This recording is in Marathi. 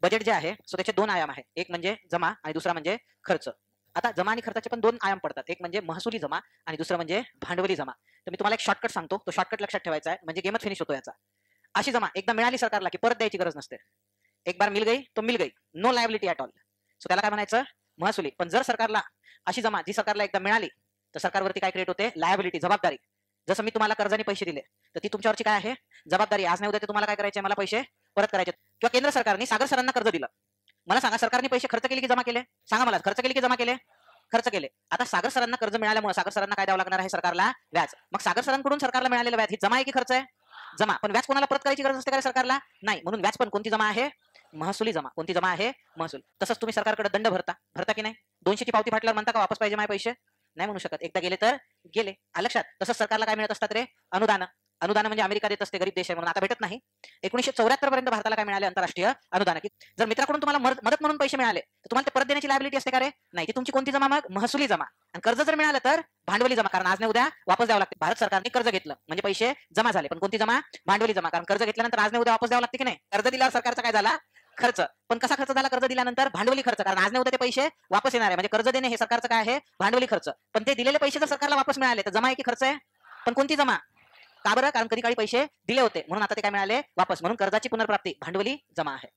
बजेट जे आहे सो त्याचे दोन आयाम आहे. एक म्हणजे जमा आणि दुसरा म्हणजे खर्च. आता जमा आणि खर्चाचे पण दोन आयाम पडतात. एक म्हणजे महसुली जमा आणि दुसरं म्हणजे भांडवली जमा. तर मी तुम्हाला एक शॉर्टकट सांगतो. तो शॉर्टकट लक्षात ठेवायचा आहे म्हणजे गेमच फिनिश होतो याचा. अशी जमा एकदा मिळाली सरकारला की परत द्यायची गरज नसते. एक बार मिल गई तो मिल गई. No liability at all. So त्याला काय म्हणायचं? महसुली. पण जर सरकारला अशी जमा जी सरकारला एकदा मिळाली तर सरकारवरती काय क्रिएट होते? लायबिलिटी, जबाबदारी. जसं मी तुम्हाला कर्जाने पैसे दिले तर ती तुमच्यावरची काय आहे? जबाबदारी. आज नाही उद्या ते तुम्हाला काय करायचे? मला पैसे परत करायचे. किंवा केंद्र सरकारने सागर सरांना कर्ज दिलं. मला सांगा सरकारने पैसे खर्च केले की जमा केले? सांगा मला, खर्च केले की जमा केले? खर्च केले. आता सागर सरांना कर्ज मिळाल्यामुळे सागर सरांना काय द्यावं लागणार आहे सरकारला? व्याज. मग सागर सरांकडून सरकारला मिळालेलं व्याज ही जमा आहे की खर्च आहे? जमा. पण व्याज कोणाला परत करायची गरज असते का रे सरकारला? नाही. म्हणून व्याज पण कोणती जमा आहे? महसुली जमा. कोणती जमा आहे? महसूल. तसंच तुम्ही सरकारकडे दंड भरता. भरता की नाही? 200 ची पावती फाटल्यावर म्हणता का वापस पाहिजे माझे पैसे? नाही म्हणू शकत. एकदा गेले तर गेले. आलं लक्षात? तसंच सरकारला काय मिळत असतात रे? अनुदान. अनुदान म्हणजे अमेरिका देत असते, गरीब देश आहे म्हणून आता भेटत नाही. 1974 पर्यंत भारताला काय मिळाले? आंतरराष्ट्रीय अनुदान. की जर मित्राकडून तुम्हाला मदत म्हणून पैसे मिळाले तर तुम्हाला ते परत देण्याची लायबिलिटी असते का रे? नाही. ती तुमची कोणती जमा मग? महसुली जमा. आणि कर्ज जर मिळालं तर भांडवली जमा. कारण आज नाही उद्या वापस द्यावं लागते. भारत सरकारने कर्ज घेतलं म्हणजे पैसे जमा झाले. पण कोणती जमा? भांडवली जमा. कारण कर्ज घेतल्यानंतर आज नाही उद्या वापस द्यावं लागते की नाही? कर्ज दिल्यावर सरकारचा काय झाला? खर्च. पण कसा खर्च झाला कर्ज दिल्यानंतर? भांडवली खर्च. कारण आज नाही उद्या ते पैसे वापस येणार आहे. म्हणजे कर्ज देणे हे सरकारचं काय आहे? भांडवली खर्च. पण ते दिलेले पैसे जर सरकारला वापस मिळाले तर जमा आहे की खर्च आहे? पण कोणती जमा? का बरं? कारण कधी काळी पैसे दिले होते म्हणून आता ते काय मिळाले? वापस. म्हणून कर्जाची पुनर्प्राप्ती भांडवली जमा आहे.